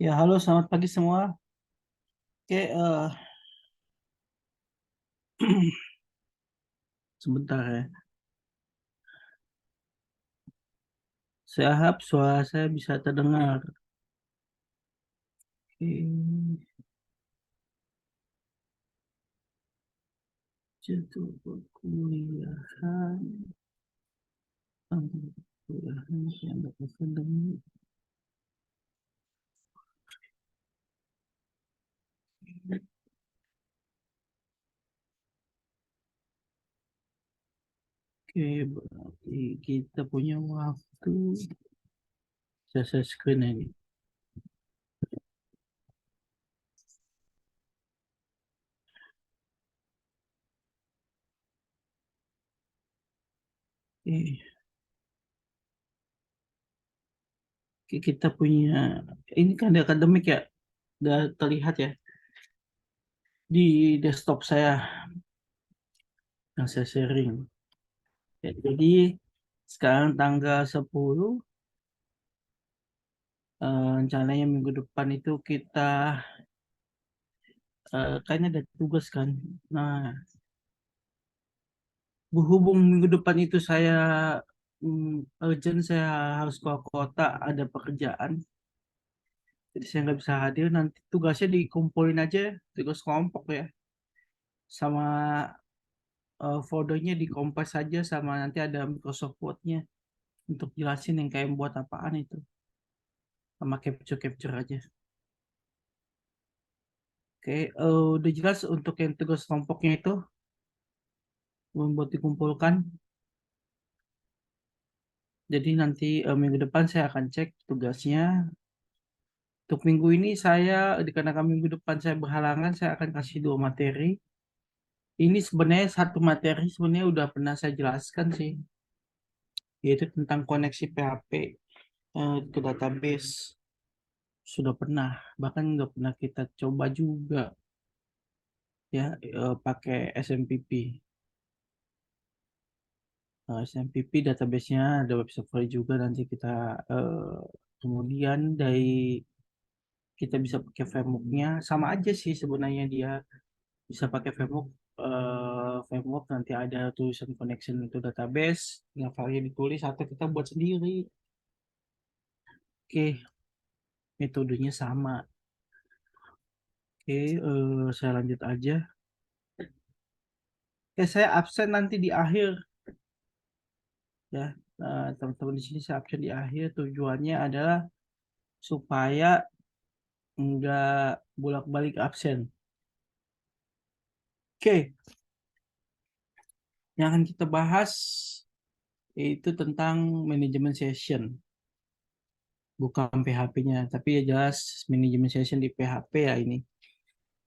Ya, halo, selamat pagi semua. Oke, sebentar ya. Saya harap suara saya bisa terdengar. Oke, jadwal perkuliahan, perkuliahan yang akademik. Oke, berarti kita punya waktu. Saya screen ini. Oke, oke, kita punya, ini kan di akademik ya, udah terlihat ya di desktop saya yang saya sharing. Ya, jadi sekarang tanggal 10, rencananya minggu depan itu kita kayaknya ada tugas kan. Nah, berhubung minggu depan itu saya urgent, saya harus keluar kota, ada pekerjaan, jadi saya nggak bisa hadir. Nanti tugasnya dikumpulin aja, tugas kelompok ya, sama foldernya dikompres saja, sama nanti ada Microsoft Word-nya untuk jelasin yang kayak buat apaan itu, sama capture-capture aja. Oke, udah jelas untuk yang tugas kelompoknya itu buat dikumpulkan. Jadi nanti minggu depan saya akan cek tugasnya. Untuk minggu ini saya, dikarenakan minggu depan saya berhalangan, saya akan kasih dua materi. Ini sebenarnya satu materi sebenarnya udah pernah saya jelaskan sih, yaitu tentang koneksi PHP ke database. Sudah pernah, bahkan udah pernah kita coba juga ya, pakai SMPP. SMPP database-nya ada web server juga, nanti kita eh, kemudian dari kita bisa pakai framework-nya sama aja sih sebenarnya, dia bisa pakai framework. Framework nanti ada tulisan connection itu database, tinggal filenya ditulis atau kita buat sendiri. Oke, metodenya sama. Oke, saya lanjut aja. Oke, saya absen nanti di akhir ya. Teman-teman di sini saya absen di akhir, tujuannya adalah supaya nggak bolak-balik absen. Oke, yang akan kita bahas yaitu tentang manajemen session. Bukan PHP-nya, tapi ya jelas manajemen session di PHP ya ini.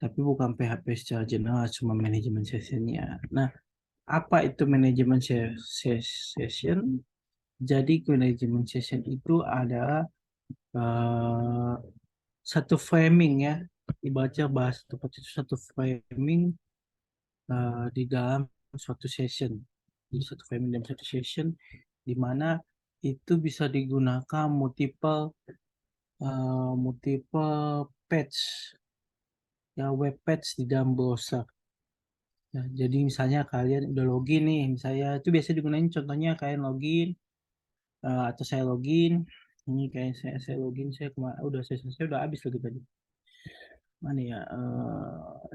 Tapi bukan PHP secara general, cuma manajemen sessionnya. Nah, apa itu manajemen session? Jadi manajemen session itu adalah eh, satu framing ya, dibaca bahasa tepat itu satu framing di dalam suatu session. Jadi satu framing dalam satu session, di mana itu bisa digunakan multiple page, ya, web page di dalam browser. Ya, jadi misalnya kalian udah login nih, misalnya itu biasa digunain, contohnya kalian login, atau saya login. Ini kayak saya login, saya kemarin udah saya udah habis lagi tadi. Mana ya?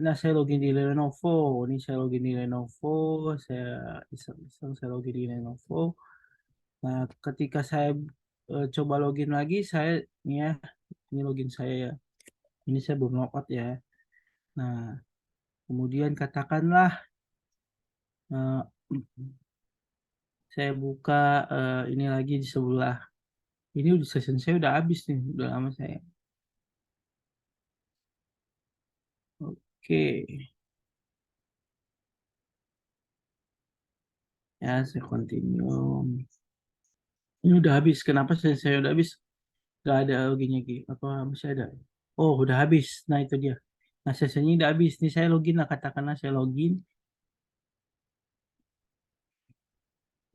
Nah, saya login di Lenovo. Ini saya login di Lenovo. Saya iseng-iseng saya login di Lenovo. Nah, ketika saya coba login lagi, saya ini ya, ini login saya ya. Ini saya belum logout ya. Nah, kemudian katakanlah eh, saya buka ini lagi di sebelah. Ini udah session saya udah habis nih, udah lama saya. Oke, ya saya continue. Ini udah habis. Kenapa saya udah habis? Gak ada loginnya Ki. Apa masih ada? Oh, udah habis. Nah, itu dia. Nah, sessionnya udah habis. Nih saya login lah, katakanlah saya login.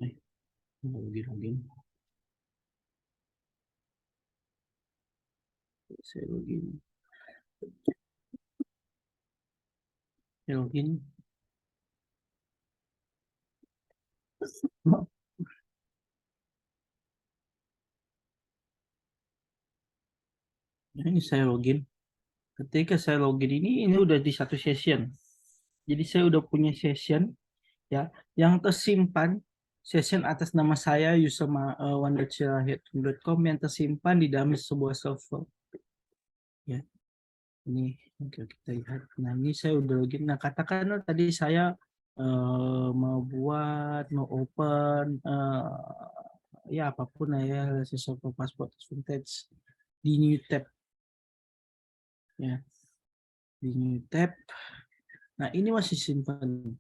Eh, login. Saya login. Saya login. Nah, ini saya login. Ketika saya login ini udah di satu session. Jadi saya udah punya session ya yang tersimpan session atas nama saya user1.com yang tersimpan di dalam sebuah server ya. Ini oke, kita lihat. Nah, ini saya udah login. Nah, katakanlah tadi saya mau open ya apapun lah ya, server password vintage di new tab ya, di new tab. Nah, ini masih simpan,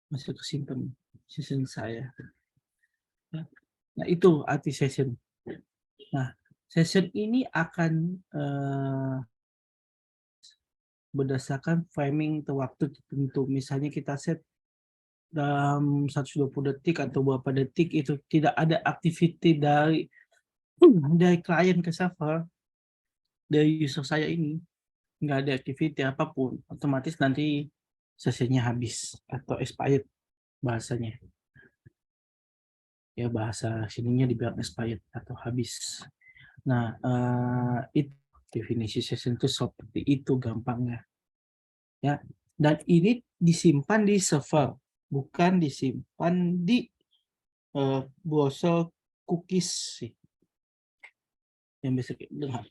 masih kesimpan session saya. Nah, itu arti session. Nah, session ini akan berdasarkan framing atau waktu tertentu. Misalnya kita set dalam 120 detik atau beberapa detik, itu tidak ada activity dari klien ke server, dari user saya ini, nggak ada activity apapun, otomatis nanti sesinya habis atau expired bahasanya. Ya, bahasa sininya dibilang expired atau habis. Nah, itu definisi session itu seperti itu gampangnya. Ya, dan ini disimpan di server, bukan disimpan di browser cookies sih, yang bisa kita dengar.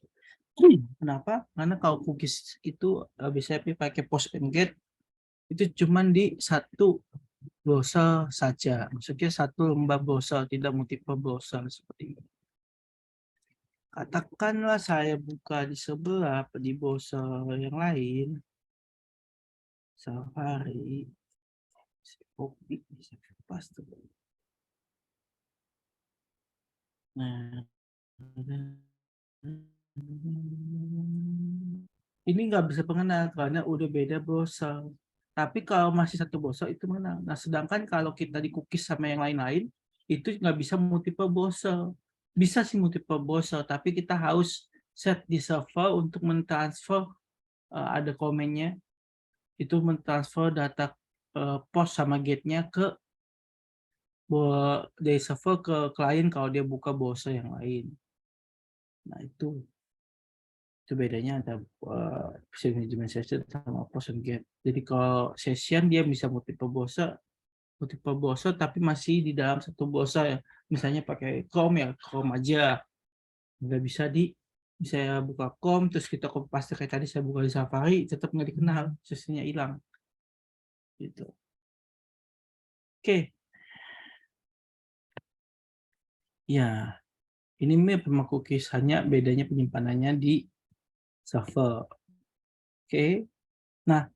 Kenapa? Karena kalau cookies itu bisa pakai post and get, itu cuma di satu browser saja. Maksudnya satu lembar browser, tidak multiple browser seperti ini. Katakanlah saya buka di sebelah di browser yang lain, Safari, copy, paste. Nah, ini nggak bisa pengenal karena udah beda browser. Tapi kalau masih satu browser itu mengenal. Nah, sedangkan kalau kita di cookies sama yang lain-lain, itu nggak bisa multiple browser. Bisa sih multiple browser, tapi kita harus set di server untuk mentransfer, ada komennya, itu mentransfer data post sama get-nya dari server ke klien kalau dia buka browser yang lain. Nah, itu bedanya antara management session sama post and get. Jadi kalau session dia bisa multiple browser tapi masih di dalam satu browser ya. Misalnya pakai Chrome ya, Chrome aja. Nggak bisa saya buka Chrome terus kita copy paste kayak tadi saya buka di Safari, tetap nggak dikenal, sessionnya hilang. Gitu. Oke. Ya, ini map sama cookies, hanya bedanya penyimpanannya di server. Oke. Nah,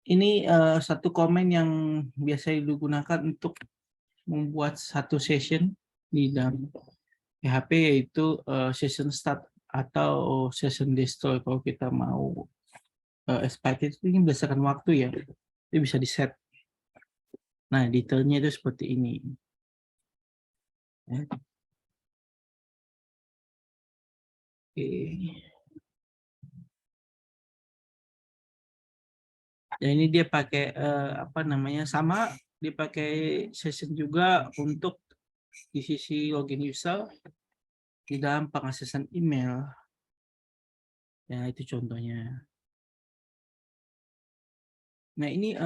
ini satu komen yang biasa digunakan untuk membuat satu session di dalam PHP, yaitu session start atau session destroy. Kalau kita mau expect itu ini berdasarkan waktu ya, itu bisa di set. Nah, detailnya itu seperti ini. Ya. Oke. Dan ini dia pakai apa namanya, sama dipakai session juga untuk di sisi login user di dalam pengaksesan email. Ya, itu contohnya. Nah, ini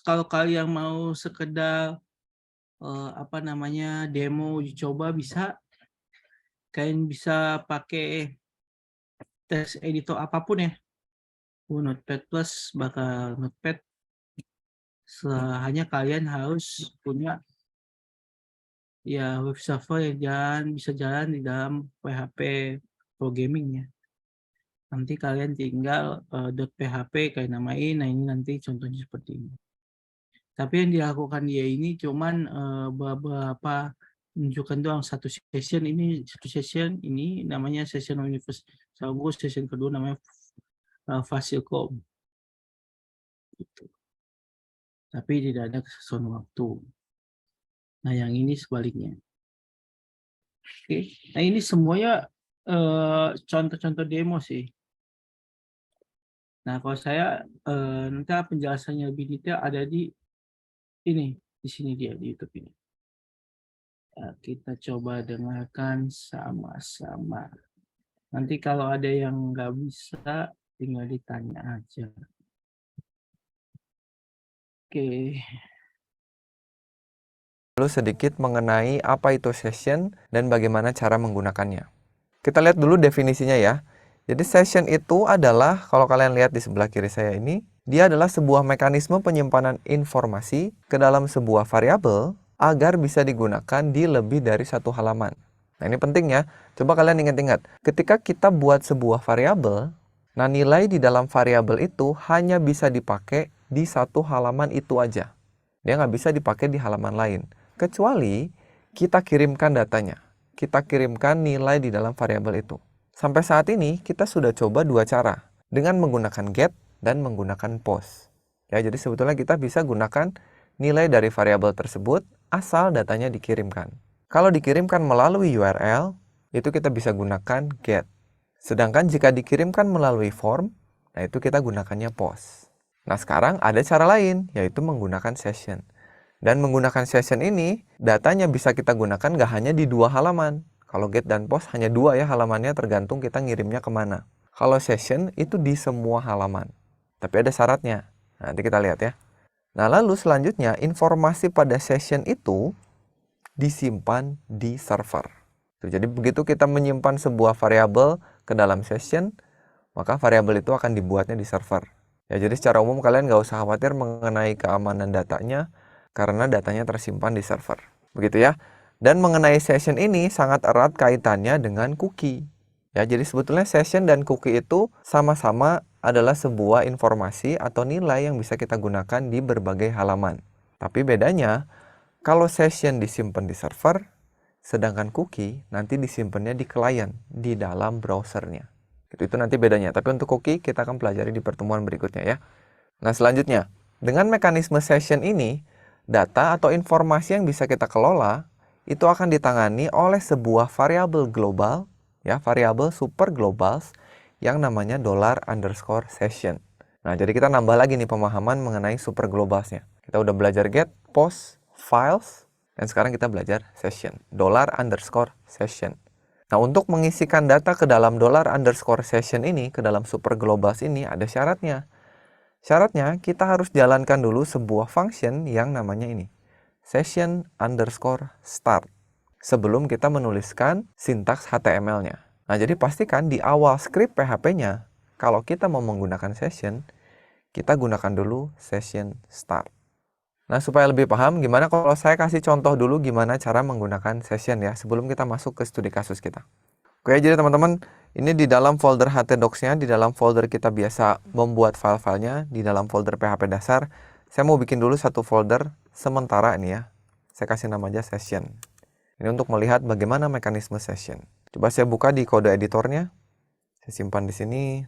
kalau kalian mau sekedar apa namanya demo uji coba, bisa kalian bisa pakai text editor apapun ya. Notepad Plus bakal Notepad. Hanya kalian harus punya ya web server yang bisa jalan di dalam PHP programming ya. Nanti kalian tinggal .php kayak namain. Nah, ini nanti contohnya seperti ini. Tapi yang dilakukan dia ini cuman beberapa menunjukkan doang satu session ini namanya session Universal Ghost, session kedua namanya Fasilcom. Gitu. Tapi tidak ada kesesuaian waktu. Nah, yang ini sebaliknya. Oke. Nah, ini semuanya contoh-contoh demo sih. Nah, kalau saya nanti penjelasannya lebih detail ada ini, di sini dia di YouTube ini. Ya, kita coba dengarkan sama-sama. Nanti kalau ada yang nggak bisa, tinggal ditanya aja. Oke. Lalu sedikit mengenai apa itu session dan bagaimana cara menggunakannya. Kita lihat dulu definisinya ya. Jadi session itu adalah, kalau kalian lihat di sebelah kiri saya ini, dia adalah sebuah mekanisme penyimpanan informasi ke dalam sebuah variabel agar bisa digunakan di lebih dari satu halaman. Nah ini penting ya, coba kalian ingat-ingat. Ketika kita buat sebuah variabel, nah nilai di dalam variabel itu hanya bisa dipakai di satu halaman itu aja. Dia nggak bisa dipakai di halaman lain. Kecuali kita kirimkan datanya. Kita kirimkan nilai di dalam variabel itu. Sampai saat ini kita sudah coba dua cara. Dengan menggunakan get dan menggunakan post. Ya, jadi sebetulnya kita bisa gunakan nilai dari variabel tersebut asal datanya dikirimkan. Kalau dikirimkan melalui URL, itu kita bisa gunakan get. Sedangkan jika dikirimkan melalui form, nah itu kita gunakannya post. Nah sekarang ada cara lain, yaitu menggunakan session. Dan menggunakan session ini, datanya bisa kita gunakan gak hanya di dua halaman. Kalau get dan post hanya dua ya halamannya, tergantung kita ngirimnya kemana. Kalau session itu di semua halaman. Tapi ada syaratnya. Nanti kita lihat ya. Nah lalu selanjutnya, informasi pada session itu disimpan di server. Jadi begitu kita menyimpan sebuah variabel ke dalam session, maka variabel itu akan dibuatnya di server. Ya, jadi secara umum kalian nggak usah khawatir mengenai keamanan datanya, karena datanya tersimpan di server. Begitu ya. Dan mengenai session ini sangat erat kaitannya dengan cookie. Ya, jadi sebetulnya session dan cookie itu sama-sama adalah sebuah informasi atau nilai yang bisa kita gunakan di berbagai halaman. Tapi bedanya, kalau session disimpan di server, sedangkan cookie nanti disimpannya di klien, di dalam browsernya. Itu nanti bedanya. Tapi untuk cookie kita akan pelajari di pertemuan berikutnya ya. Nah selanjutnya, dengan mekanisme session ini, data atau informasi yang bisa kita kelola itu akan ditangani oleh sebuah variabel global, ya, variabel super globals yang namanya $_session. Nah, jadi kita nambah lagi nih pemahaman mengenai super globalsnya. Kita udah belajar get, post, files, dan sekarang kita belajar session, $_session. Nah, untuk mengisikan data ke dalam $_session ini, ke dalam super globals ini ada syaratnya. Syaratnya, kita harus jalankan dulu sebuah function yang namanya ini, session_start, sebelum kita menuliskan sintaks HTML-nya. Nah, jadi pastikan di awal script PHP-nya, kalau kita mau menggunakan session, kita gunakan dulu session start. Nah, supaya lebih paham, gimana kalau saya kasih contoh dulu gimana cara menggunakan session ya, sebelum kita masuk ke studi kasus kita. Oke, jadi teman-teman, ini di dalam folder htdocs-nya, di dalam folder kita biasa membuat file-filenya, di dalam folder PHP dasar, saya mau bikin dulu satu folder sementara ini ya. Saya kasih nama aja session. Ini untuk melihat bagaimana mekanisme session. Coba saya buka di kode editornya. Saya simpan di sini.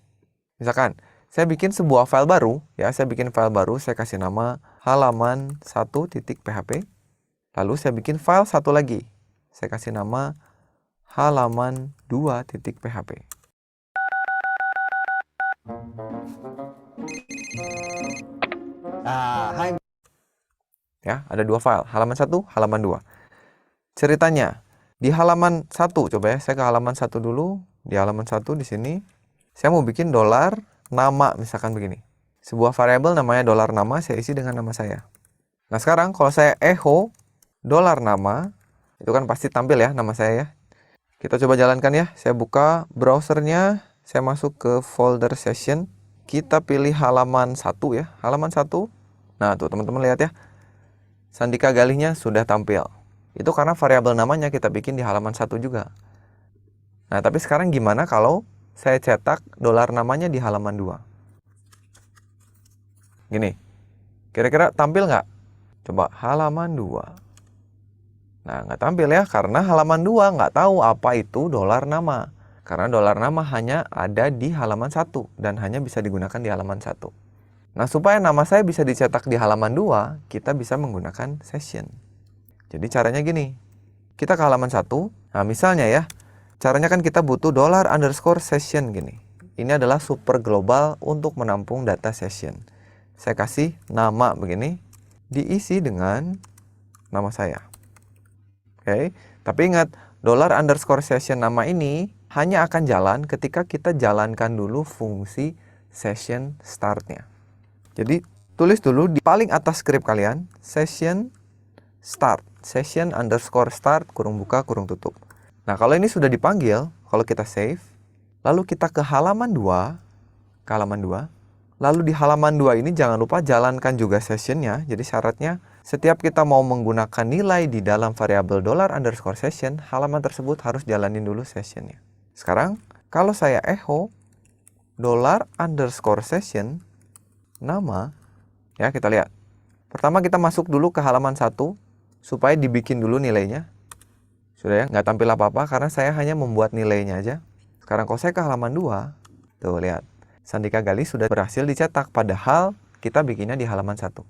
Misalkan, saya bikin sebuah file baru, ya, saya bikin file baru, saya kasih nama halaman1.php. Lalu saya bikin file satu lagi. Saya kasih nama halaman2.php. Ya, ada dua file, halaman 1, halaman 2. Ceritanya, di halaman 1, coba ya, saya ke halaman 1 dulu. Di halaman 1 di sini, saya mau bikin $nama, misalkan begini. Sebuah variabel namanya $nama, saya isi dengan nama saya. Nah, sekarang kalau saya echo $nama, itu kan pasti tampil ya nama saya ya. Kita coba jalankan ya. Saya buka browsernya, saya masuk ke folder session. Kita pilih halaman 1 ya, halaman 1. Nah, tuh teman-teman lihat ya. Sandika Galihnya sudah tampil. Itu karena variabel namanya kita bikin di halaman 1 juga. Nah, tapi sekarang gimana kalau saya cetak $namanya di halaman 2? Gini, kira-kira tampil nggak? Coba halaman 2. Nah, nggak tampil ya, karena halaman 2 nggak tahu apa itu $nama. Karena $nama hanya ada di halaman 1 dan hanya bisa digunakan di halaman 1. Nah, supaya nama saya bisa dicetak di halaman 2, kita bisa menggunakan session. Jadi caranya gini, kita ke halaman 1, nah misalnya ya, Caranya kan kita butuh $_session gini. Ini adalah super global untuk menampung data session. Saya kasih nama begini, diisi dengan nama saya. Oke, tapi ingat, $_session nama ini hanya akan jalan ketika kita jalankan dulu fungsi session startnya. Jadi tulis dulu di paling atas script kalian, session start, session_start, kurung buka, kurung tutup. Nah, kalau ini sudah dipanggil, kalau kita save, lalu kita ke halaman 2, lalu di halaman 2 ini jangan lupa jalankan juga sessionnya. Jadi syaratnya, setiap kita mau menggunakan nilai di dalam variabel $_session, halaman tersebut harus jalanin dulu sessionnya. Sekarang, kalau saya echo $_session, nama, ya kita lihat. Pertama kita masuk dulu ke halaman 1, supaya dibikin dulu nilainya. Sudah ya, nggak tampil apa-apa karena saya hanya membuat nilainya aja. Sekarang kalau saya ke halaman 2, tuh lihat. Sandika Gali sudah berhasil dicetak, padahal kita bikinnya di halaman 1.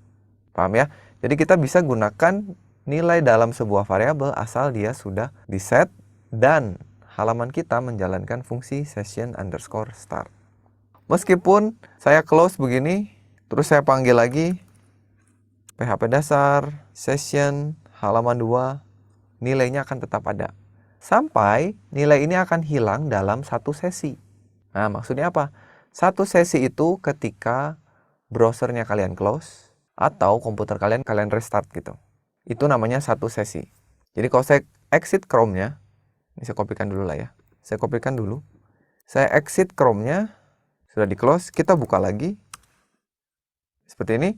Paham ya? Jadi kita bisa gunakan nilai dalam sebuah variabel asal dia sudah di-set dan halaman kita menjalankan fungsi session_start. Meskipun saya close begini, terus saya panggil lagi PHP dasar, session, halaman 2, nilainya akan tetap ada. Sampai nilai ini akan hilang dalam satu sesi. Nah, maksudnya apa? Satu sesi itu ketika browsernya kalian close atau komputer kalian restart gitu. Itu namanya satu sesi. Jadi kalau saya exit Chrome-nya, ini saya kopikan dulu lah ya. Saya kopikan dulu. Saya exit Chrome-nya, sudah di close, kita buka lagi. Seperti ini.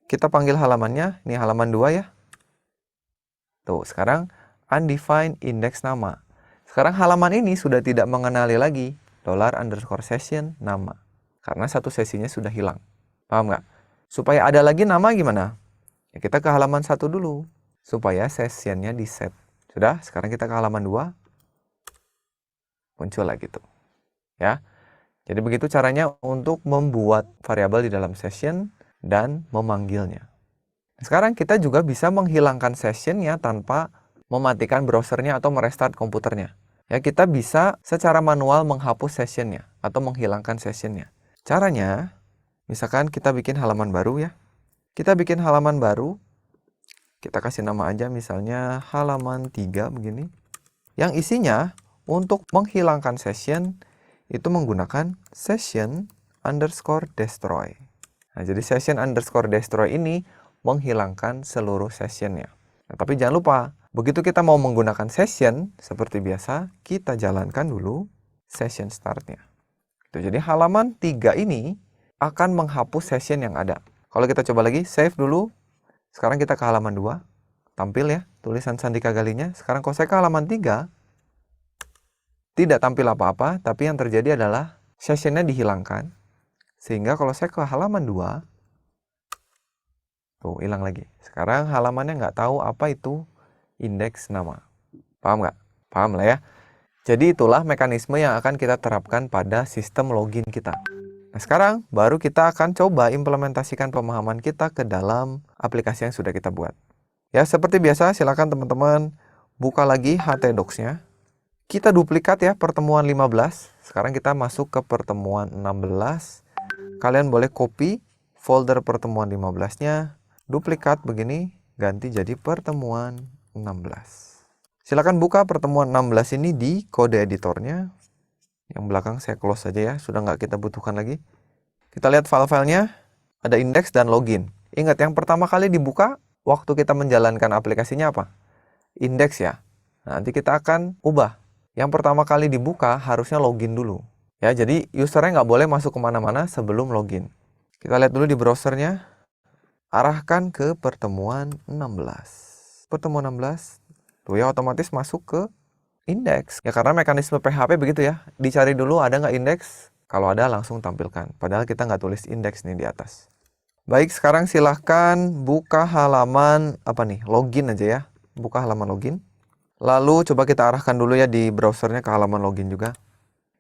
Kita panggil halamannya, ini halaman 2 ya. Tuh, sekarang undefined index nama. Sekarang halaman ini sudah tidak mengenali lagi $_session nama. Karena satu sesinya sudah hilang. Paham nggak? Supaya ada lagi nama gimana? Ya kita ke halaman 1 dulu. Supaya sessionnya di-set. Sudah, sekarang kita ke halaman 2. Muncul lagi tuh. Ya. Jadi begitu caranya untuk membuat variabel di dalam session dan memanggilnya. Sekarang kita juga bisa menghilangkan sessionnya tanpa mematikan browsernya atau merestart komputernya. Ya, kita bisa secara manual menghapus sessionnya atau menghilangkan sessionnya. Caranya, misalkan kita bikin halaman baru ya. Kita bikin halaman baru, kita kasih nama aja misalnya halaman 3 begini. Yang isinya untuk menghilangkan session itu menggunakan session_destroy. Nah, jadi session_destroy ini menghilangkan seluruh sessionnya. Nah, tapi jangan lupa, begitu kita mau menggunakan session, seperti biasa, kita jalankan dulu session startnya. Jadi halaman 3 ini akan menghapus session yang ada. Kalau kita coba lagi, save dulu. Sekarang kita ke halaman 2. Tampil ya, tulisan Sandika Galinya. Sekarang kalau saya ke halaman 3, tidak tampil apa-apa, tapi yang terjadi adalah sessionnya dihilangkan. Sehingga kalau saya ke halaman 2, tuh hilang lagi. Sekarang halamannya nggak tahu apa itu indeks nama. Paham nggak? Paham lah ya. Jadi itulah mekanisme yang akan kita terapkan pada sistem login kita. Nah sekarang baru kita akan coba implementasikan pemahaman kita ke dalam aplikasi yang sudah kita buat. Ya seperti biasa silakan teman-teman buka lagi htdocs-nya. Kita duplikat ya pertemuan 15. Sekarang kita masuk ke pertemuan 16. Kalian boleh copy folder pertemuan 15-nya, duplikat begini, ganti jadi pertemuan 16. Silakan buka pertemuan 16 ini di kode editornya. Yang belakang saya close saja ya, sudah nggak kita butuhkan lagi. Kita lihat file-filenya, ada indeks dan login. Ingat yang pertama kali dibuka, waktu kita menjalankan aplikasinya apa? Indeks ya. Nah, nanti kita akan ubah. Yang pertama kali dibuka harusnya login dulu. Ya, jadi usernya nggak boleh masuk kemana-mana sebelum login. Kita lihat dulu di browsernya. Arahkan ke pertemuan 16. Pertemuan 16, tuh ya otomatis masuk ke indeks. Ya karena mekanisme PHP begitu ya. Dicari dulu ada nggak indeks. Kalau ada langsung tampilkan. Padahal kita nggak tulis indeks nih di atas. Baik, sekarang silahkan buka halaman login aja ya. Buka halaman login. Lalu coba kita arahkan dulu ya di browsernya ke halaman login juga.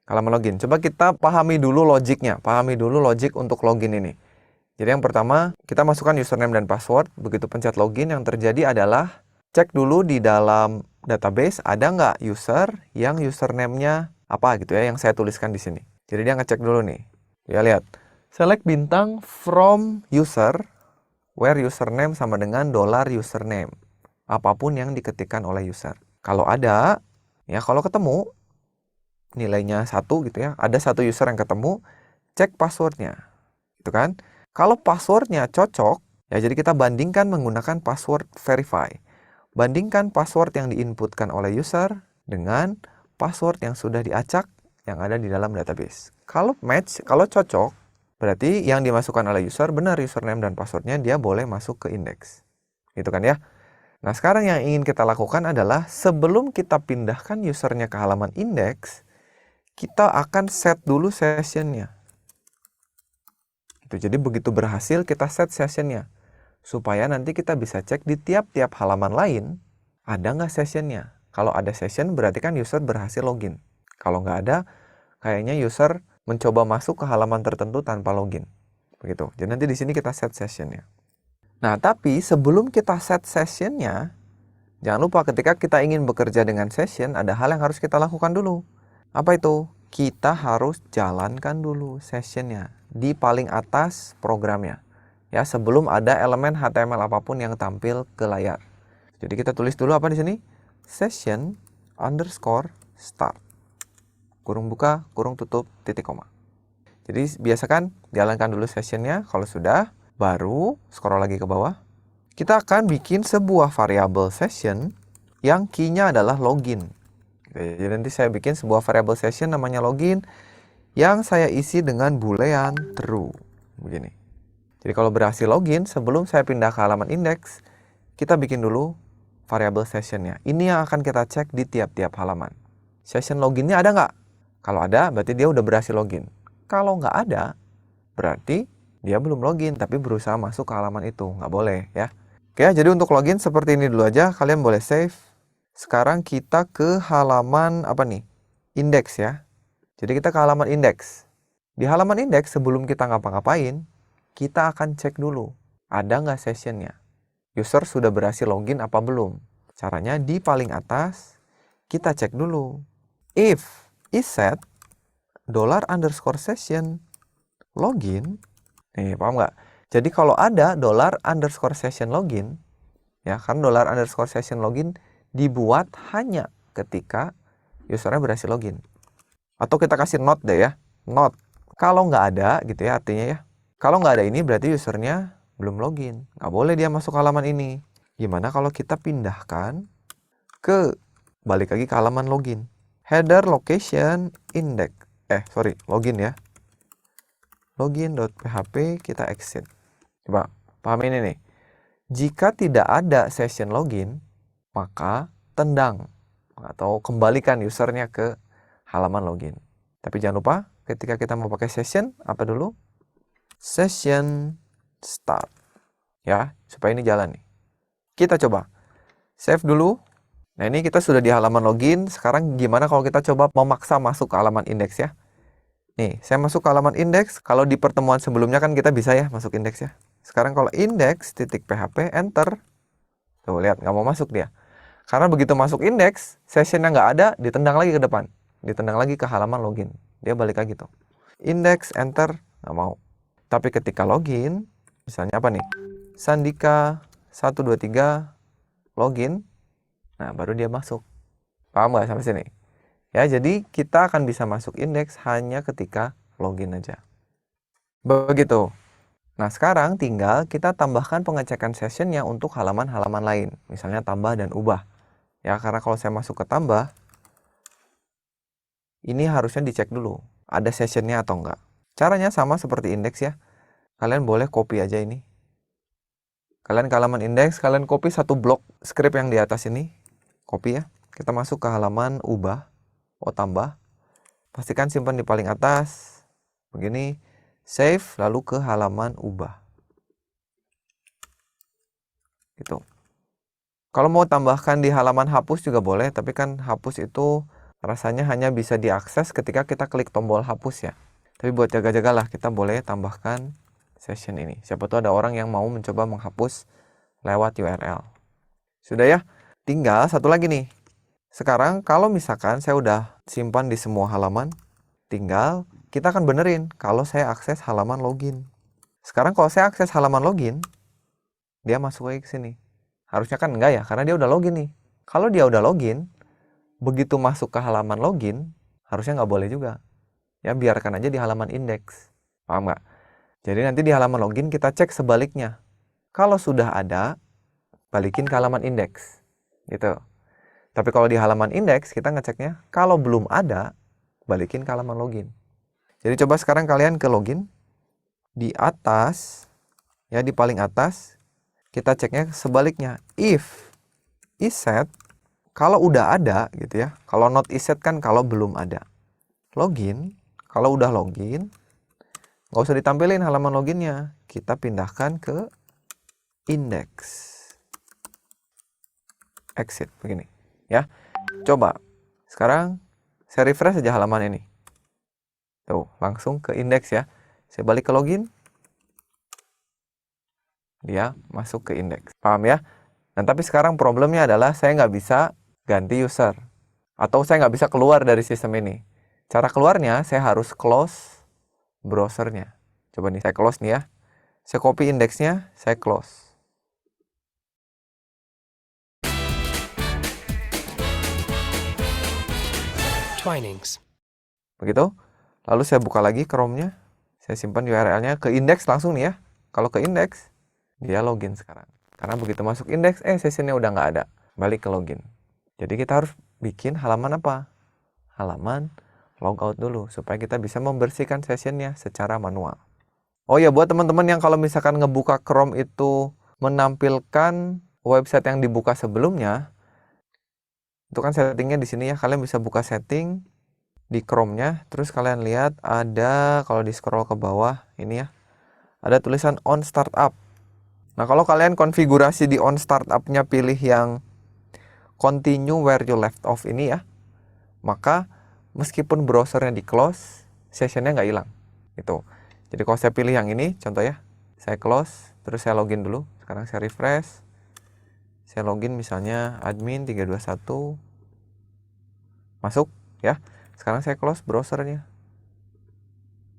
Halaman login. Coba kita pahami dulu logiknya. Pahami dulu logik untuk login ini. Jadi yang pertama, kita masukkan username dan password. Begitu pencet login, yang terjadi adalah cek dulu di dalam database ada nggak user yang username-nya apa gitu ya, yang saya tuliskan di sini. Jadi dia ngecek dulu nih. Ya lihat, select bintang from user, where username sama dengan $username. Apapun yang diketikkan oleh user. Kalau ada, ya kalau ketemu, nilainya 1 gitu ya, ada satu user yang ketemu, cek passwordnya. Gitu kan? Kalau passwordnya cocok, ya jadi kita bandingkan menggunakan password verify. Bandingkan password yang diinputkan oleh user dengan password yang sudah diacak yang ada di dalam database. Kalau match, kalau cocok, berarti yang dimasukkan oleh user benar username dan passwordnya, dia boleh masuk ke indeks. Gitu kan ya? Nah, sekarang yang ingin kita lakukan adalah sebelum kita pindahkan usernya ke halaman indeks, kita akan set dulu sessionnya. Jadi begitu berhasil kita set sessionnya. Supaya nanti kita bisa cek di tiap-tiap halaman lain, ada nggak sessionnya. Kalau ada session berarti kan user berhasil login. Kalau nggak ada, kayaknya user mencoba masuk ke halaman tertentu tanpa login. Begitu. Jadi nanti di sini kita set sessionnya. Nah, tapi sebelum kita set sessionnya, jangan lupa ketika kita ingin bekerja dengan session, ada hal yang harus kita lakukan dulu. Apa itu? Kita harus jalankan dulu sessionnya di paling atas programnya. Ya, sebelum ada elemen HTML apapun yang tampil ke layar. Jadi kita tulis dulu apa di sini? Session underscore start. Kurung buka, kurung tutup, titik koma. Jadi biasakan jalankan dulu sessionnya. Kalau sudah, baru scroll lagi ke bawah. Kita akan bikin sebuah variabel session yang key-nya adalah login. Jadi nanti saya bikin sebuah variabel session namanya login yang saya isi dengan boolean true. Begini. Jadi kalau berhasil login, sebelum saya pindah ke halaman indeks, kita bikin dulu variabel sessionnya. Ini yang akan kita cek di tiap-tiap halaman. Session loginnya ada nggak? Kalau ada, berarti dia udah berhasil login. Kalau nggak ada, berarti dia belum login, tapi berusaha masuk ke halaman itu. Nggak boleh ya. Oke, jadi untuk login seperti ini dulu aja. Kalian boleh save. Sekarang kita ke halaman apa nih? Indeks ya. Jadi kita ke halaman indeks. Di halaman indeks sebelum kita ngapa-ngapain, kita akan cek dulu. Ada nggak sessionnya? User sudah berhasil login apa belum? Caranya di paling atas, kita cek dulu. If is set $_session login. Nih, paham nggak? Jadi kalau ada $_session login, ya kan $_session login dibuat hanya ketika usernya berhasil login. Atau kita kasih not deh ya, not. Kalau nggak ada gitu ya artinya ya. Kalau nggak ada ini berarti usernya belum login. Nggak boleh dia masuk halaman ini. Gimana kalau kita pindahkan ke, balik lagi ke halaman login. Header location index. Login ya. Login.php kita exit. Coba paham ini nih. Jika tidak ada session login, maka tendang atau kembalikan usernya ke halaman login. Tapi jangan lupa ketika kita mau pakai session, apa dulu? Session start. Ya, supaya ini jalan nih. Kita coba save dulu. Nah, ini kita sudah di halaman login. Sekarang gimana kalau kita coba memaksa masuk ke halaman indeks ya? Nih, saya masuk ke halaman indeks. Kalau di pertemuan sebelumnya kan kita bisa ya masuk indeks ya. Sekarang kalau indeks.php enter. Tuh, lihat nggak mau masuk dia. Karena begitu masuk indeks, sessionnya nggak ada, ditendang lagi ke depan. Ditendang lagi ke halaman login. Dia balik lagi tuh. Indeks, enter, nggak mau. Tapi ketika login, misalnya apa nih? Sandika 123 login. Nah, baru dia masuk. Paham nggak sampai sini? Ya, jadi kita akan bisa masuk indeks hanya ketika login aja. Begitu. Nah, sekarang tinggal kita tambahkan pengecekan sessionnya untuk halaman-halaman lain. Misalnya tambah dan ubah. Ya, karena kalau saya masuk ke tambah, ini harusnya dicek dulu. Ada sessionnya atau enggak. Caranya sama seperti indeks ya. Kalian boleh copy aja ini. Kalian ke halaman indeks, kalian copy satu blok script yang di atas ini. Copy ya. Kita masuk ke halaman ubah. Tambah. Pastikan simpan di paling atas. Begini. Save, lalu ke halaman ubah. Gitu. Kalau mau tambahkan di halaman hapus juga boleh, tapi kan hapus itu rasanya hanya bisa diakses ketika kita klik tombol hapus ya. Tapi buat jaga-jagalah, kita boleh tambahkan session ini. Siapa tahu ada orang yang mau mencoba menghapus lewat URL. Sudah ya? tinggal satu lagi nih. Sekarang kalau misalkan saya udah simpan di semua halaman, tinggal kita akan benerin kalau saya akses halaman login. Sekarang kalau saya akses halaman login, dia masuk lagi ke sini. Harusnya kan enggak ya, karena dia udah login nih. Kalau dia udah login, begitu masuk ke halaman login, harusnya nggak boleh juga. Ya, biarkan aja di halaman indeks. Paham nggak? Jadi nanti di halaman login kita cek sebaliknya. Kalau sudah ada, balikin ke halaman indeks. Gitu. Tapi kalau di halaman indeks, kita ngeceknya, kalau belum ada, balikin ke halaman login. Jadi coba sekarang kalian ke login. Di atas, ya di paling atas, kita ceknya sebaliknya. If is set, kalau udah ada gitu ya. Kalau not is set kan kalau belum ada. Login, kalau udah login, nggak usah ditampilin halaman loginnya. Kita pindahkan ke indeks. Exit, begini. Ya, coba. Sekarang saya refresh aja halaman ini. Tuh, langsung ke indeks ya. Saya balik ke login. Dia masuk ke indeks. Paham ya? Nah, tapi sekarang problemnya adalah saya nggak bisa ganti user. Atau saya nggak bisa keluar dari sistem ini. Cara keluarnya, saya harus close browsernya. Coba nih, saya close nih ya. Saya copy indeksnya, saya close. Twinings. Begitu. Lalu saya buka lagi Chrome-nya. Saya simpan URL-nya ke indeks langsung nih ya. Kalau ke indeks, dia login sekarang. Karena begitu masuk indeks, sessionnya udah nggak ada. Balik ke login. Jadi kita harus bikin halaman apa? Halaman logout dulu. Supaya kita bisa membersihkan sessionnya secara manual. Oh ya, buat teman-teman yang kalau misalkan ngebuka Chrome itu menampilkan website yang dibuka sebelumnya, itu kan settingnya di sini ya. Kalian bisa buka setting di Chrome-nya. Terus kalian lihat ada, kalau di scroll ke bawah, ini ya. Ada tulisan on startup. Nah, kalau kalian konfigurasi di on startup-nya pilih yang continue where you left off ini ya, maka meskipun browsernya di close, sessionnya nggak hilang. Gitu. Jadi kalau saya pilih yang ini, contoh ya, saya close, terus saya login dulu. Sekarang saya refresh. Saya login misalnya admin 321. Masuk ya. Sekarang saya close browsernya.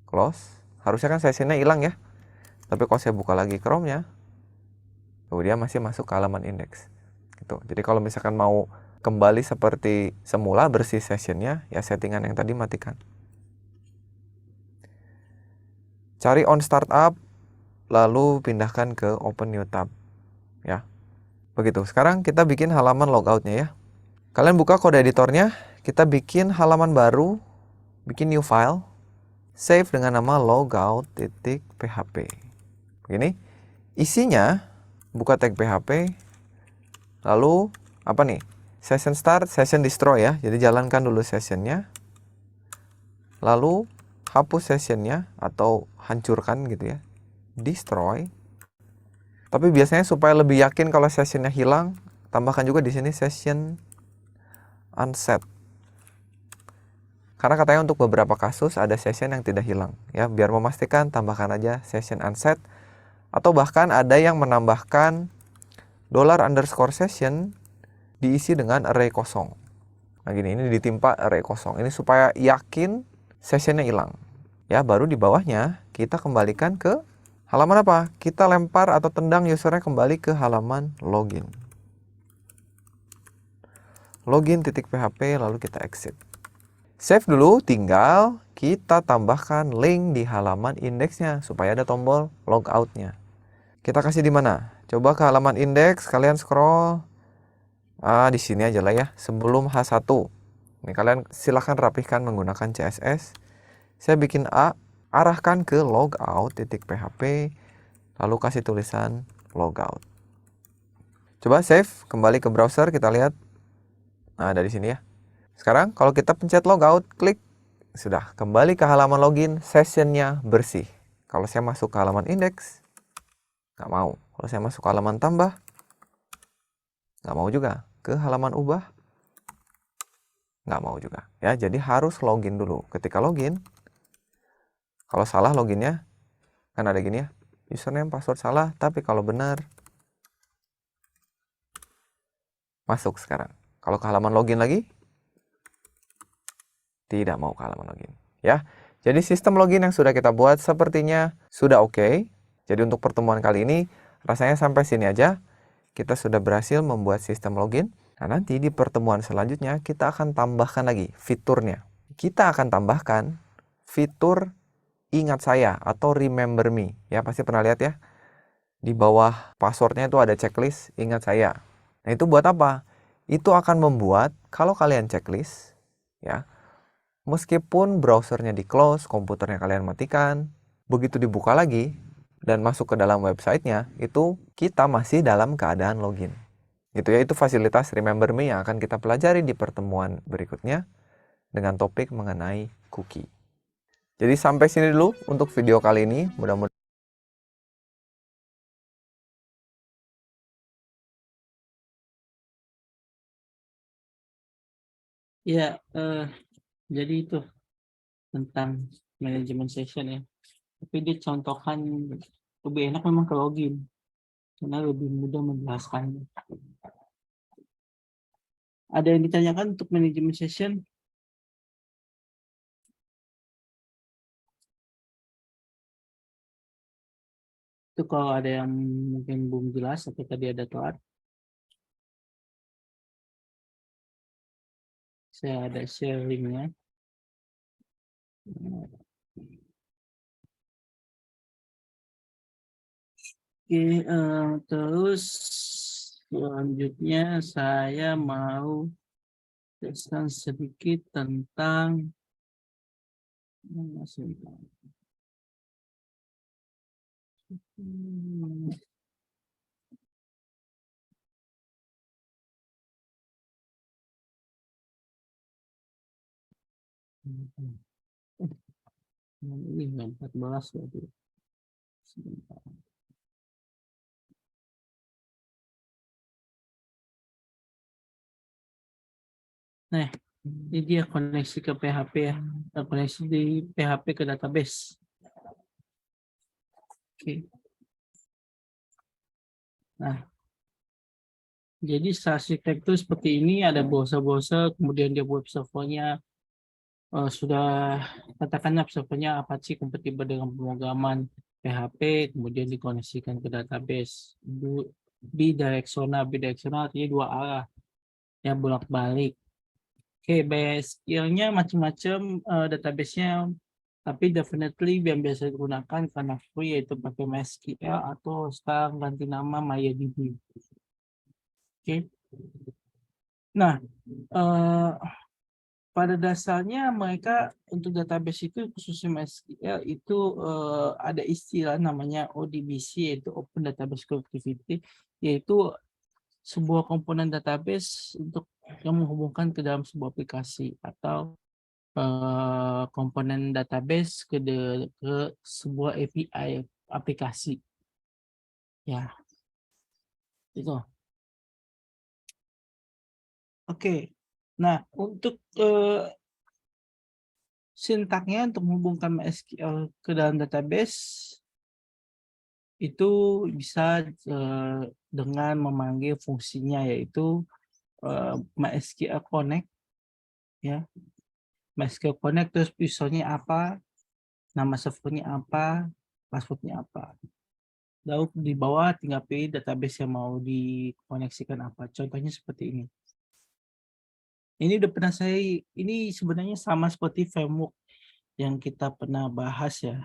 Close. Harusnya kan sessionnya hilang ya. Tapi kalau saya buka lagi Chrome-nya, dia masih masuk ke halaman indeks. Gitu. Jadi kalau misalkan mau kembali seperti semula bersih sessionnya, ya settingan yang tadi matikan. Cari on startup, lalu pindahkan ke open new tab. Ya. Begitu. Sekarang kita bikin halaman logout-nya ya. Kalian buka kode editornya, kita bikin halaman baru, bikin new file, save dengan nama logout.php. Begini. Isinya, buka tag PHP, lalu apa nih? Session start, session destroy ya. Jadi jalankan dulu sessionnya. Lalu hapus sessionnya atau hancurkan gitu ya. Destroy. Tapi biasanya supaya lebih yakin kalau sessionnya hilang, tambahkan juga di sini session unset. Karena katanya untuk beberapa kasus ada session yang tidak hilang. Ya, biar memastikan tambahkan aja session unset. Atau bahkan ada yang menambahkan $_session diisi dengan array kosong. Nah gini, ini ditimpa array kosong. Ini supaya yakin sessionnya hilang. Ya, baru di bawahnya kita kembalikan ke halaman apa? Kita lempar atau tendang usernya kembali ke halaman login. Login.php lalu kita exit. Save dulu, tinggal kita tambahkan link di halaman indeksnya supaya ada tombol logout-nya. Kita kasih di mana? Coba ke halaman indeks, kalian scroll. Di sini aja lah ya, sebelum H1. Ini kalian silahkan rapihkan menggunakan CSS. Saya bikin A, arahkan ke logout.php, lalu kasih tulisan logout. Coba save, kembali ke browser, kita lihat. Nah, dari sini ya. Sekarang kalau kita pencet logout, klik, sudah kembali ke halaman login, sessionnya bersih. Kalau saya masuk ke halaman indeks, nggak mau. Kalau saya masuk ke halaman tambah, nggak mau juga. Ke halaman ubah, nggak mau juga. Ya, jadi harus login dulu. Ketika login, kalau salah loginnya, kan ada gini ya, username, password salah. Tapi kalau benar, Masuk sekarang. Kalau ke halaman login lagi, tidak mau ke halaman login. Ya, jadi sistem login yang sudah kita buat sepertinya sudah oke. Jadi untuk pertemuan kali ini, rasanya sampai sini aja. Kita sudah berhasil membuat sistem login. Nah, nanti di pertemuan selanjutnya kita akan tambahkan lagi fiturnya. Kita akan tambahkan fitur ingat saya atau remember me. Ya, pasti pernah lihat ya. Di bawah passwordnya itu ada checklist ingat saya. Nah, itu buat apa? Itu akan membuat kalau kalian checklist, ya, meskipun browsernya di close, komputernya kalian matikan, begitu dibuka lagi dan masuk ke dalam websitenya, itu kita masih dalam keadaan login. Gitu ya, itu fasilitas Remember Me yang akan kita pelajari di pertemuan berikutnya dengan topik mengenai cookie. Jadi sampai sini dulu untuk video kali ini. Mudah-mudahan Ya, jadi itu tentang manajemen session ya. Tapi dia contohkan lebih enak memang ke login karena lebih mudah menjelaskannya. Ada yang ditanyakan untuk manajemen session? Itu kalau ada yang mungkin belum jelas atau tadi ada telat, saya ada share linknya. Oke, terus selanjutnya saya mau jelaskan sedikit tentang ini 14 berarti. Sebentar. Nah, ini dia koneksi ke PHP ya. Koneksi di PHP ke database. Oke. Nah, jadi arsitektur seperti ini, ada browser-browser, kemudian dia web servernya sudah katakanlah servernya Apache kompatibel dengan pemrograman PHP, kemudian dikoneksikan ke database. Bidirectional artinya dua arah, ya bolak-balik. Oke, SQL-nya macam-macam, database-nya, tapi definitely yang biasa digunakan karena free yaitu pakai MySQL atau sekarang ganti nama MariaDB. Oke. Nah, pada dasarnya mereka untuk database itu khususnya MySQL itu ada istilah namanya ODBC yaitu Open Database Connectivity, yaitu sebuah komponen database untuk yang menghubungkan ke dalam sebuah aplikasi atau komponen database ke sebuah API aplikasi. Ya, itu. Oke. Nah, untuk sintaknya untuk menghubungkan MySQL ke dalam database itu bisa dengan memanggil fungsinya yaitu MySQL Connect ya. MySQL Connect terus misalnya apa, nama servernya apa, passwordnya apa. Lalu di bawah tinggal pilih database yang mau dikoneksikan apa. Contohnya seperti ini. Ini udah pernah ini sebenarnya sama seperti framework yang kita pernah bahas ya.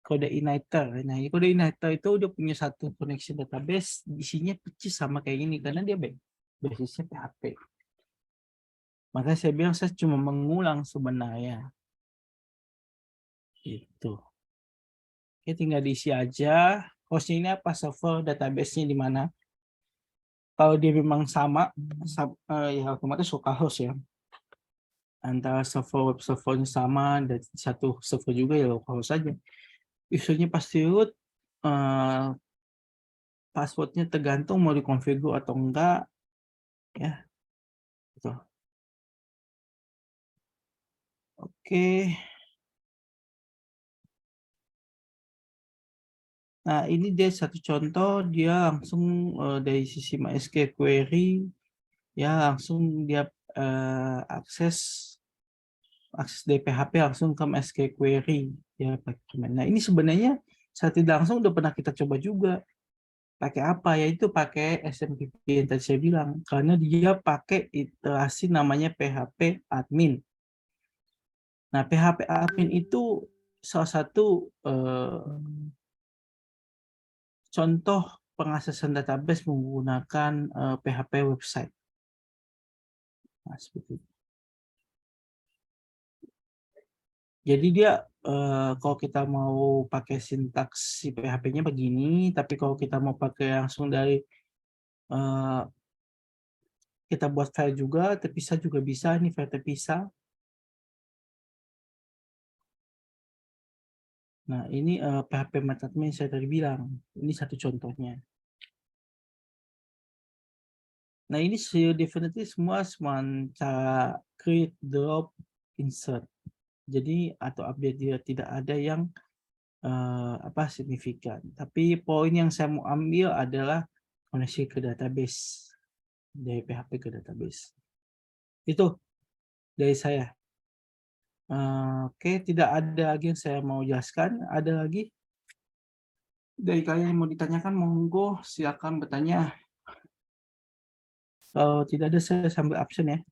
Kode Igniter. Nah, kode Igniter itu udah punya satu koneksi database, isinya persis sama kayak gini karena dia basisnya PHP. Maka saya bilang saya cuma mengulang sebenarnya. Itu. Oke, tinggal diisi aja. Hostnya ini apa, server database-nya di mana. Kalau dia memang sama, ya otomatis localhost ya. Antara server web servernya sama dan satu server juga ya localhost saja. Usernya pasti root, passwordnya tergantung mau dikonfigur atau enggak ya. Gitu. Oke. Nah, ini dia satu contoh, dia langsung dari sisi MySQL query ya langsung dia akses dari PHP langsung ke MySQL query ya pakai. Nah ini sebenarnya saat tidak langsung udah pernah kita coba juga. Pakai apa? Yaitu pakai SMTP yang tadi saya bilang, karena dia pakai iterasi namanya PHP admin. Nah, PHP admin itu salah satu contoh pengaksesan database menggunakan PHP website. Nah, seperti itu. Jadi dia kalau kita mau pakai sintaks si PHP-nya begini, tapi kalau kita mau pakai langsung dari kita buat file juga, terpisah juga bisa, ini file terpisah. Nah, ini PHP metadmin saya tadi bilang. Ini satu contohnya. Nah, ini definitely semua cara create, drop, insert. Jadi, atau update dia tidak ada yang signifikan. Tapi poin yang saya mau ambil adalah koneksi ke database. Dari PHP ke database. Itu dari saya. Oke, tidak ada lagi yang saya mau jelaskan. Ada lagi? Dari kalian yang mau ditanyakan, monggo silakan bertanya. Kalau tidak ada, saya sambil absen ya.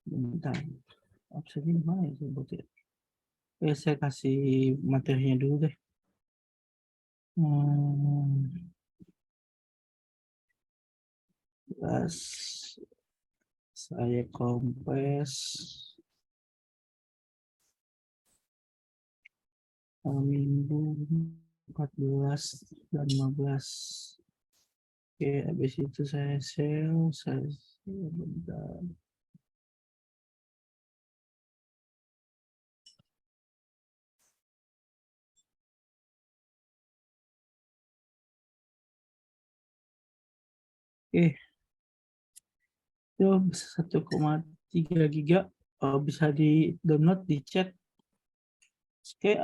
Bentar. Absennya mana ya? Saya kasih materinya dulu deh. Saya kompres. Minggu 14 dan 15. Oke, habis itu saya save. Bentar. Oke. Itu 1,3 giga. Bisa di download di chat. Oke,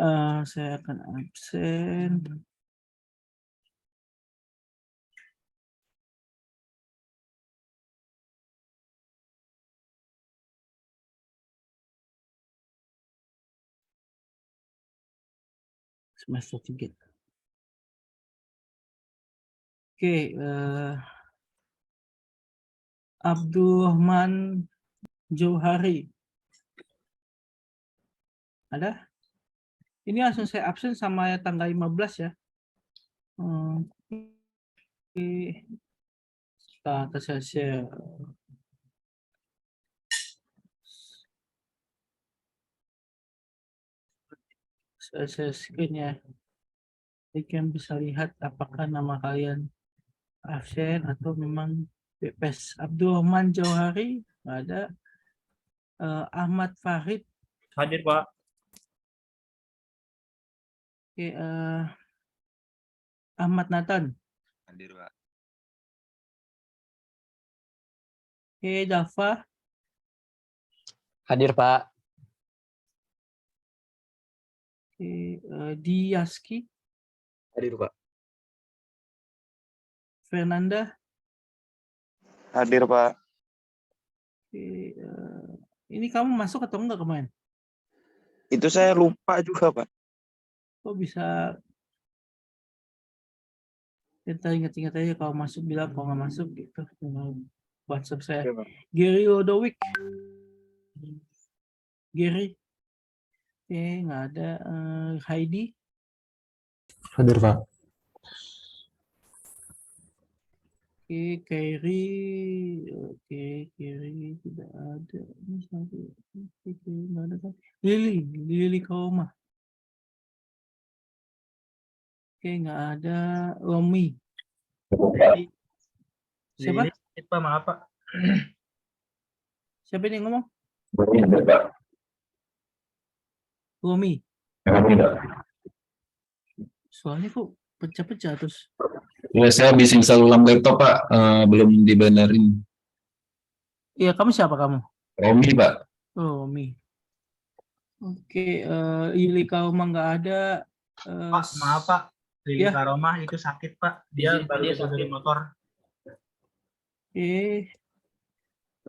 saya akan absen. Semester 3. Oke, Abdurrahman Johari. Ada? Ini langsung saya absen sama tanggal 15 ya. Oke. Saya share. Saya screen ya. Jadi kalian bisa lihat apakah nama kalian absen atau memang bebas. Abdurrahman Johari, ada. Ahmad Farid. Hadir, Pak. Oke, Ahmad Nathan. Hadir, Pak. Oke, Dava. Hadir, Pak. Oke, Diaski. Hadir, Pak. Fernanda. Hadir, Pak. Oke, ini kamu masuk atau enggak kemarin? Itu saya lupa juga, Pak. Kok bisa? Kita ingat-ingat aja kalau masuk bilang, kalau nggak masuk gitu. WhatsApp saya. Oke, Pak. Gary Lodowik. Gary. Oke, nggak ada. Heidi. Hadir, Pak. Oke, Kerry. Oke, Kerry tidak ada. Ini satu. Oke, nggak ada kan? Lili Kauma. Oke, nggak ada. Romi. Siapa? Pak, maaf, Pak. Siapa ini yang ngomong? Romi. Soalnya kok pecah-pecah terus. Ya, saya habis install ulang laptop, Pak. Belum dibenerin. Iya, kamu siapa kamu? Romi, Pak. Oh, Romi. Oke, Lili Kauma nggak ada. Pak, maaf, Pak. Lili Ya. Karomah itu sakit, Pak. Dia baru turun dari motor.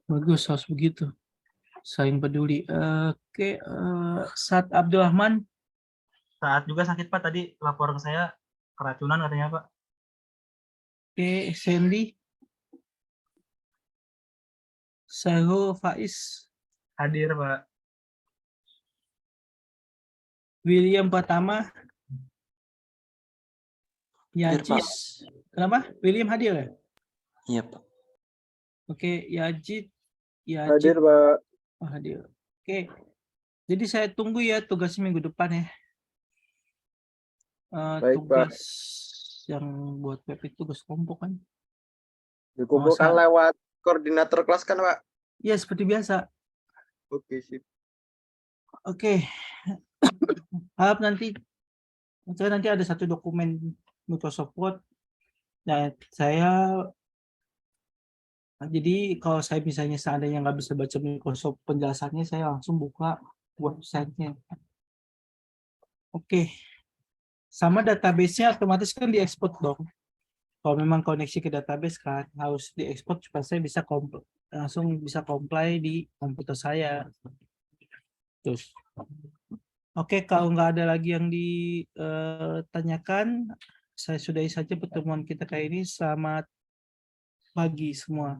Bagus, harus begitu. Saling peduli. Oke, Saad Abdurrahman. Saat juga sakit Pak, tadi lapor ke saya keracunan katanya Pak. Oke, Sandy. Sahrul Faiz. Hadir Pak. William Pratama. Hadir, Pak. Yajis. Kenapa? William hadir ya? Iya, Pak. Oke, Yajid. Hadir, Pak. Oh, hadir. Oke. Jadi saya tunggu ya tugas minggu depan ya. Baik, Pak. Tugas yang buat web itu tugas kelompok kan? Dikumpulkan lewat koordinator kelas kan, Pak? Iya, seperti biasa. Oke, sip. Oke. Harap nanti ada satu dokumen Microsoft Word. Nah, jadi kalau saya misalnya seandainya nggak bisa baca Microsoft penjelasannya, saya langsung buka websitenya. Oke. Sama database-nya otomatis kan diekspor dong. Kalau memang koneksi ke database kan harus diekspor supaya saya bisa langsung bisa comply di komputer saya. Terus. Oke, kalau nggak ada lagi yang ditanyakan, saya sudahi saja pertemuan kita kali ini. Selamat pagi semua.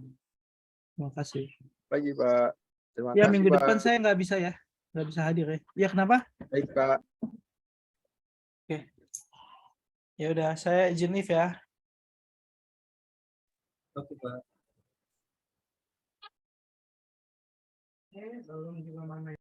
Terima kasih. Pagi, Pak. Terima Ya, kasih, minggu Pak. depan saya nggak bisa ya. Nggak bisa hadir ya. Ya, kenapa? Baik, Pak. Oke. Ya udah, saya izin leave ya. Oke Pak. Belum juga mana